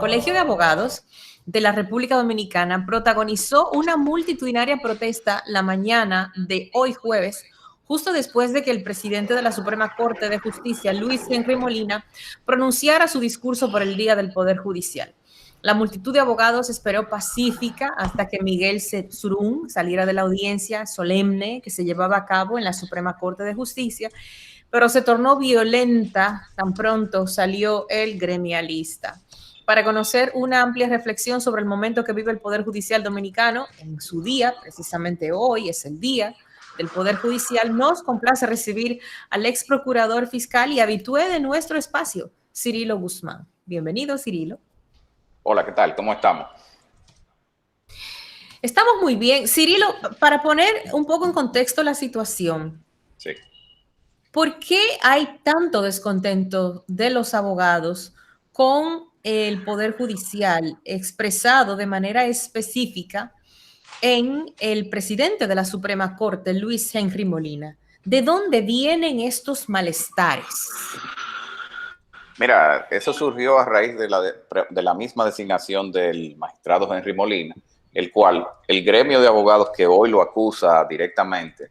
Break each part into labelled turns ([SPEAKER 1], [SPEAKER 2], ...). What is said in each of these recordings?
[SPEAKER 1] Colegio de Abogados de la República Dominicana protagonizó una multitudinaria protesta la mañana de hoy jueves, justo después de que el presidente de la Suprema Corte de Justicia, Luis Henry Molina, pronunciara su discurso por el Día del Poder Judicial. La multitud de abogados esperó pacífica hasta que Miguel Surún saliera de la audiencia solemne que se llevaba a cabo en la Suprema Corte de Justicia, pero se tornó violenta tan pronto salió el gremialista. Para conocer una amplia reflexión sobre el momento que vive el Poder Judicial Dominicano en su día, precisamente hoy es el día del Poder Judicial, nos complace recibir al ex procurador fiscal y habitué de nuestro espacio, Cirilo Guzmán. Bienvenido, Cirilo.
[SPEAKER 2] Hola, ¿qué tal? ¿Cómo estamos?
[SPEAKER 1] Estamos muy bien. Cirilo, para poner un poco en contexto la situación,
[SPEAKER 2] sí.
[SPEAKER 1] ¿Por qué hay tanto descontento de los abogados con el Poder Judicial expresado de manera específica en el presidente de la Suprema Corte, Luis Henry Molina? ¿De dónde vienen estos malestares?
[SPEAKER 2] Mira, eso surgió a raíz de la misma designación del magistrado Henry Molina, el cual el gremio de abogados que hoy lo acusa directamente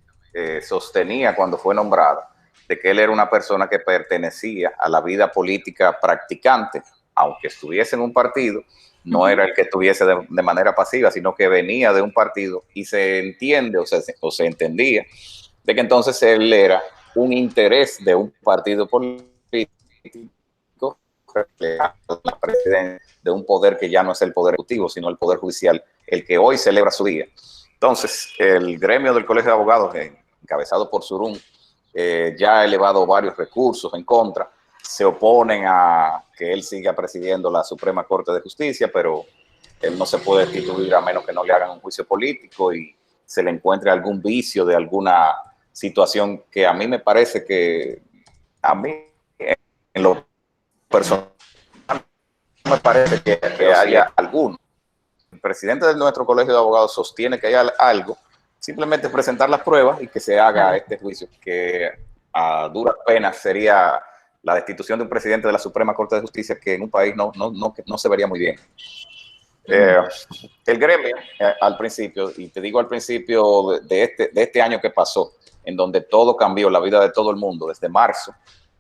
[SPEAKER 2] sostenía cuando fue nombrado de que él era una persona que pertenecía a la vida política practicante, aunque estuviese en un partido, no era el que estuviese de manera pasiva, sino que venía de un partido y se entiende o se entendía de que entonces él era un interés de un partido político la presidencia de un poder que ya no es el poder ejecutivo, sino el poder judicial, el que hoy celebra su día. Entonces, el gremio del Colegio de Abogados, encabezado por Surún, ya ha elevado varios recursos en contra, se oponen a que él siga presidiendo la Suprema Corte de Justicia, pero él no se puede destituir a menos que no le hagan un juicio político y se le encuentre algún vicio de alguna situación que a mí me parece que, a mí, en lo personal, me parece que haya alguno. El presidente de nuestro Colegio de Abogados sostiene que hay algo, simplemente presentar las pruebas y que se haga este juicio, que a duras penas sería la destitución de un presidente de la Suprema Corte de Justicia, que en un país no se vería muy bien. El gremio, al principio, y te digo al principio de este año que pasó, en donde todo cambió, la vida de todo el mundo, desde marzo,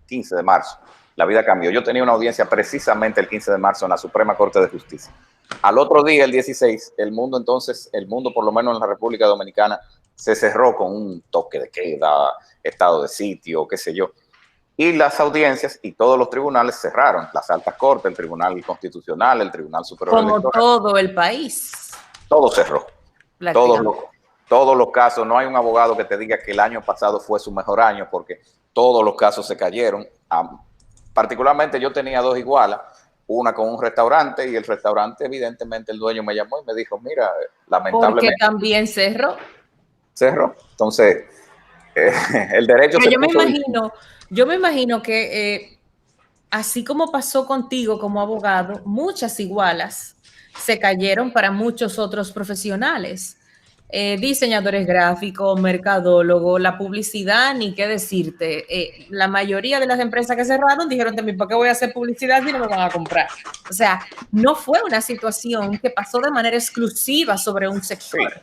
[SPEAKER 2] 15 de marzo, la vida cambió. Yo tenía una audiencia precisamente el 15 de marzo en la Suprema Corte de Justicia. Al otro día, el 16, el mundo por lo menos en la República Dominicana, se cerró con un toque de queda, estado de sitio, qué sé yo. Y las audiencias y todos los tribunales cerraron. Las altas cortes, el Tribunal Constitucional, el Tribunal Superior
[SPEAKER 1] Electoral. Como todo el país.
[SPEAKER 2] Todo cerró. Todos los casos. No hay un abogado que te diga que el año pasado fue su mejor año, porque todos los casos se cayeron. Particularmente yo tenía dos igualas, una con un restaurante, y el restaurante, evidentemente, el dueño me llamó y me dijo, mira, lamentablemente...
[SPEAKER 1] Porque también cerró.
[SPEAKER 2] Cerró. Entonces, el derecho
[SPEAKER 1] pero
[SPEAKER 2] se
[SPEAKER 1] yo me imagino que así como pasó contigo como abogado, muchas igualas se cayeron para muchos otros profesionales. Diseñadores gráficos, mercadólogos, la publicidad, ni qué decirte. La mayoría de las empresas que cerraron dijeron también, ¿por qué voy a hacer publicidad si no me van a comprar? O sea, no fue una situación que pasó de manera exclusiva sobre un sector.
[SPEAKER 2] Sí.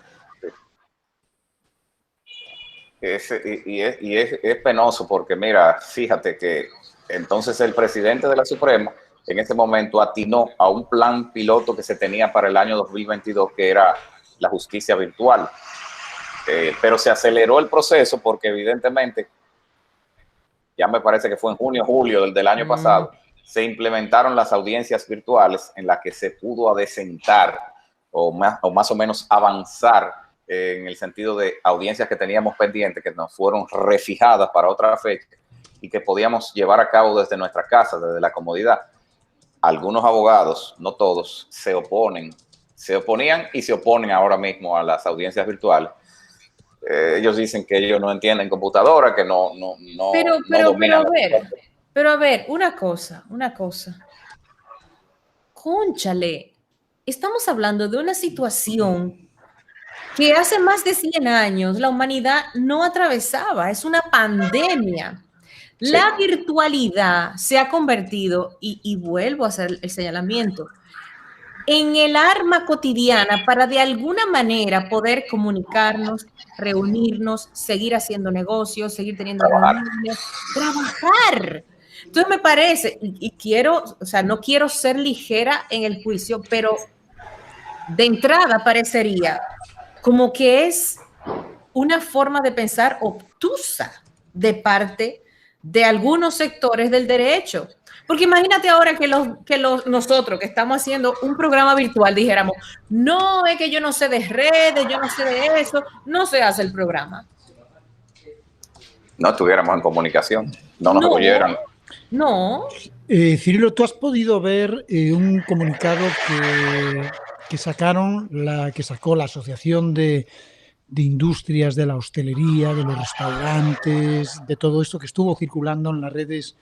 [SPEAKER 2] Es penoso porque, mira, fíjate que entonces el presidente de la Suprema en ese momento atinó a un plan piloto que se tenía para el año 2022, que era la justicia virtual. Pero se aceleró el proceso porque evidentemente, ya me parece que fue en junio o julio del año pasado, se implementaron las audiencias virtuales en las que se pudo adecentar o más o menos avanzar en el sentido de audiencias que teníamos pendientes, que nos fueron refijadas para otra fecha y que podíamos llevar a cabo desde nuestra casa, desde la comodidad. Algunos abogados, no todos, se oponían y se oponen ahora mismo a las audiencias virtuales. Ellos dicen que ellos no entienden computadora, que no dominan.
[SPEAKER 1] Pero a ver, una cosa. Cónchale, estamos hablando de una situación que hace más de 100 años la humanidad no atravesaba. Es una pandemia.
[SPEAKER 2] Sí,
[SPEAKER 1] La virtualidad se ha convertido, y vuelvo a hacer el señalamiento, en el arma cotidiana para de alguna manera poder comunicarnos, reunirnos, seguir haciendo negocios, seguir teniendo
[SPEAKER 2] trabajar.
[SPEAKER 1] reuniones, trabajar. Entonces me parece, y quiero, o sea, no quiero ser ligera en el juicio, pero de entrada parecería como que es una forma de pensar obtusa de parte de algunos sectores del derecho. Porque imagínate ahora nosotros que estamos haciendo un programa virtual dijéramos, no, es que yo no sé de redes, yo no sé de eso, no se hace el programa.
[SPEAKER 2] No estuviéramos en comunicación, no nos
[SPEAKER 1] No,
[SPEAKER 2] oyeran.
[SPEAKER 1] no.
[SPEAKER 3] Cirilo, ¿tú has podido ver un comunicado que sacaron, que sacó la Asociación de Industrias de la Hostelería, de los restaurantes, de todo esto que estuvo circulando en las redes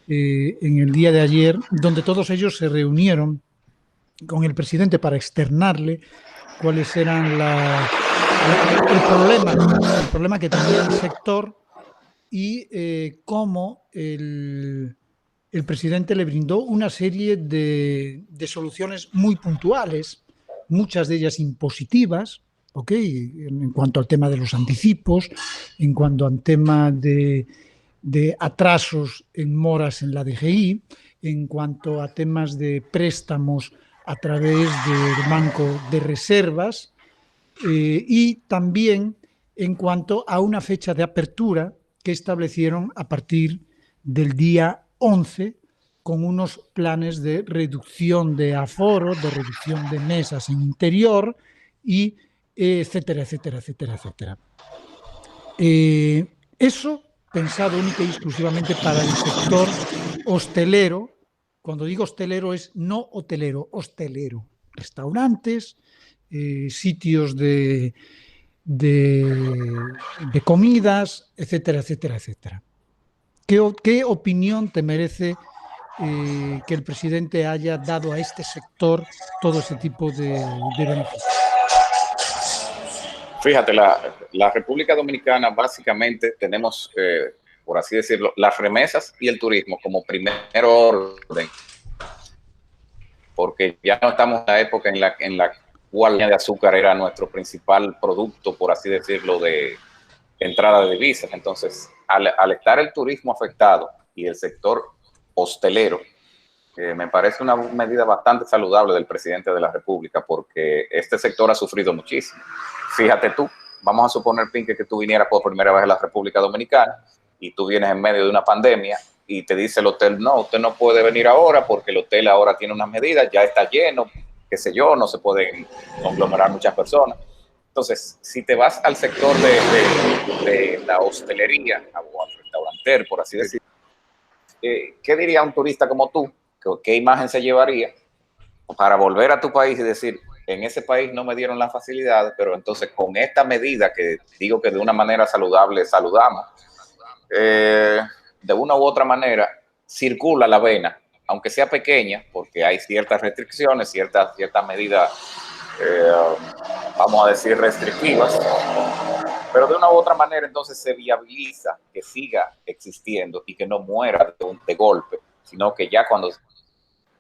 [SPEAKER 3] en el día de ayer, donde todos ellos se reunieron con el presidente para externarle cuáles eran el problema que tenía el sector y cómo el presidente le brindó una serie de soluciones muy puntuales, muchas de ellas impositivas, ¿ok? En cuanto al tema de los anticipos, en cuanto al tema de atrasos en moras en la DGI, en cuanto a temas de préstamos a través del Banco de Reservas y también en cuanto a una fecha de apertura que establecieron a partir del día 11 con unos planes de reducción de aforo, de reducción de mesas en interior y etcétera, etcétera, etcétera, etcétera. Eso pensado única y exclusivamente para el sector hostelero. Cuando digo hostelero es no hotelero, hostelero. Restaurantes, sitios de comidas, etcétera, etcétera, etcétera. ¿Qué opinión te merece que el presidente haya dado a este sector todo ese tipo de beneficios?
[SPEAKER 2] Fíjate, la República Dominicana básicamente tenemos, por así decirlo, las remesas y el turismo como primer orden, porque ya no estamos en la época en la cual la de azúcar era nuestro principal producto, por así decirlo, de entrada de divisas. Entonces, al estar el turismo afectado y el sector hostelero, me parece una medida bastante saludable del presidente de la República, porque este sector ha sufrido muchísimo. Fíjate tú, vamos a suponer, Pinque, que tú vinieras por primera vez a la República Dominicana y tú vienes en medio de una pandemia y te dice el hotel, no, usted no puede venir ahora porque el hotel ahora tiene unas medidas, ya está lleno, qué sé yo, no se pueden conglomerar muchas personas. Entonces, si te vas al sector de la hostelería o al restauranter, por así decirlo, ¿qué diría un turista como tú? ¿Qué imagen se llevaría para volver a tu país y decir, en ese país no me dieron las facilidades, pero entonces con esta medida que digo que de una manera saludable saludamos, de una u otra manera circula la vena, aunque sea pequeña, porque hay ciertas restricciones, ciertas medidas, vamos a decir, restrictivas, pero de una u otra manera entonces se viabiliza que siga existiendo y que no muera de golpe, sino que ya cuando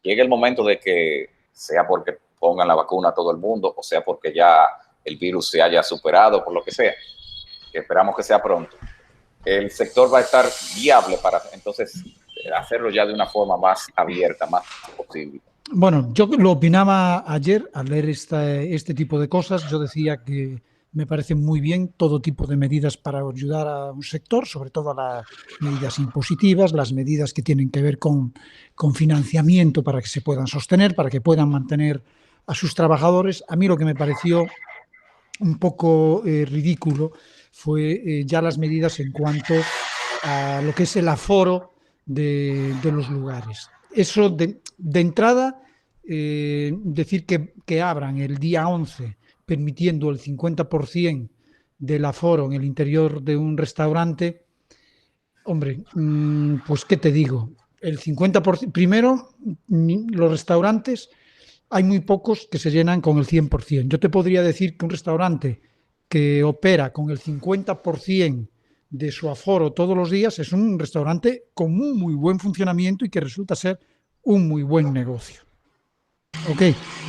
[SPEAKER 2] llegue el momento de que sea porque pongan la vacuna a todo el mundo, o sea porque ya el virus se haya superado, por lo que sea, que esperamos que sea pronto, el sector va a estar viable para entonces hacerlo ya de una forma más abierta, más posible.
[SPEAKER 3] Bueno, yo lo opinaba ayer al leer este tipo de cosas. Yo decía que me parecen muy bien todo tipo de medidas para ayudar a un sector, sobre todo las medidas impositivas, las medidas que tienen que ver con financiamiento para que se puedan sostener, para que puedan mantener a sus trabajadores. A mí lo que me pareció un poco ridículo fue ya las medidas en cuanto a lo que es el aforo de los lugares. Eso de entrada, decir que abran el día 11 permitiendo el 50% del aforo en el interior de un restaurante, hombre, pues ¿qué te digo? El 50%, primero, los restaurantes, hay muy pocos que se llenan con el 100%. Yo te podría decir que un restaurante que opera con el 50% de su aforo todos los días, es un restaurante con un muy buen funcionamiento y que resulta ser un muy buen negocio. Ok,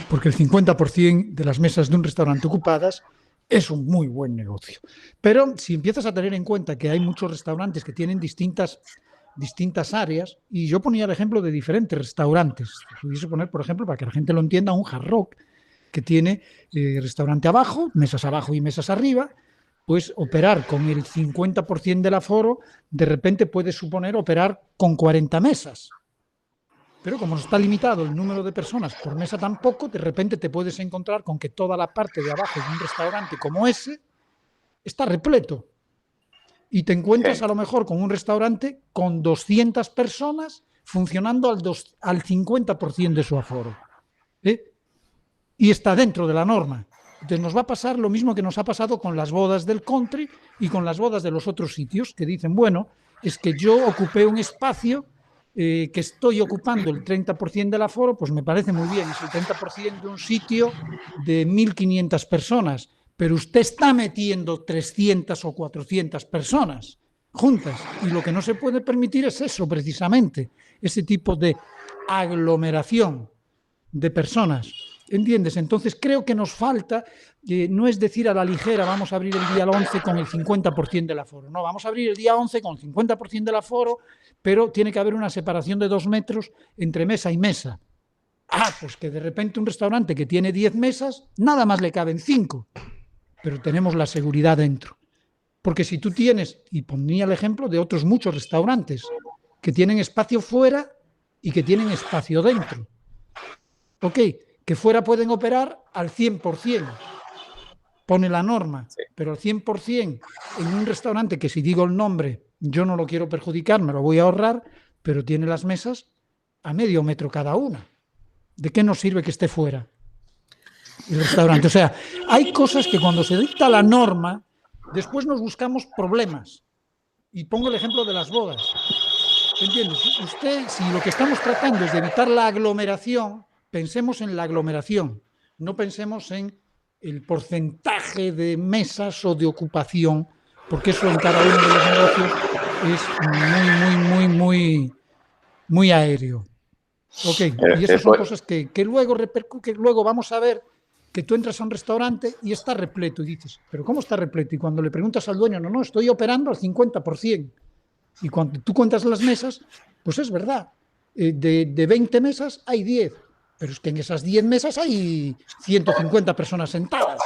[SPEAKER 3] porque el 50% de las mesas de un restaurante ocupadas es un muy buen negocio. Pero si empiezas a tener en cuenta que hay muchos restaurantes que tienen distintas áreas, y yo ponía el ejemplo de diferentes restaurantes, pudiese poner, por ejemplo, para que la gente lo entienda, un Hard Rock que tiene restaurante abajo, mesas abajo y mesas arriba, pues operar con el 50% del aforo, de repente puede suponer operar con 40 mesas. Pero como está limitado el número de personas por mesa tampoco, de repente te puedes encontrar con que toda la parte de abajo de un restaurante como ese está repleto. Y te encuentras a lo mejor con un restaurante con 200 personas funcionando al 50% de su aforo. Y está dentro de la norma. Entonces nos va a pasar lo mismo que nos ha pasado con las bodas del country y con las bodas de los otros sitios, que dicen, bueno, es que yo ocupé un espacio que estoy ocupando el 30% del aforo, pues me parece muy bien, es el 30% de un sitio de 1.500 personas, pero usted está metiendo 300 o 400 personas juntas y lo que no se puede permitir es eso, precisamente, ese tipo de aglomeración de personas. ¿Entiendes? Entonces creo que nos falta, no es decir a la ligera vamos a abrir el día 11 con el 50% del aforo, no, vamos a abrir el día 11 con el 50% del aforo, pero tiene que haber una separación de 2 metros entre mesa y mesa. Pues que de repente un restaurante que tiene 10 mesas, nada más le caben 5, pero tenemos la seguridad dentro. Porque si tú tienes, y ponía el ejemplo de otros muchos restaurantes, que tienen espacio fuera y que tienen espacio dentro. Ok, que fuera pueden operar al 100%, pone la norma, sí, pero al 100% en un restaurante que si digo el nombre, yo no lo quiero perjudicar, me lo voy a ahorrar, pero tiene las mesas a medio metro cada una. ¿De qué nos sirve que esté fuera el restaurante? O sea, hay cosas que cuando se dicta la norma, después nos buscamos problemas. Y pongo el ejemplo de las bodas. ¿Entiendes? Usted, si lo que estamos tratando es de evitar la aglomeración, pensemos en la aglomeración, no pensemos en el porcentaje de mesas o de ocupación, porque eso en cada uno de los negocios es muy aéreo. Ok, y esas son cosas que luego repercuten, luego vamos a ver que tú entras a un restaurante y está repleto y dices, ¿pero cómo está repleto? Y cuando le preguntas al dueño, no, estoy operando al 50%. Y cuando tú cuentas las mesas, pues es verdad, de 20 mesas hay 10, pero es que en esas 10 mesas hay 150 personas sentadas.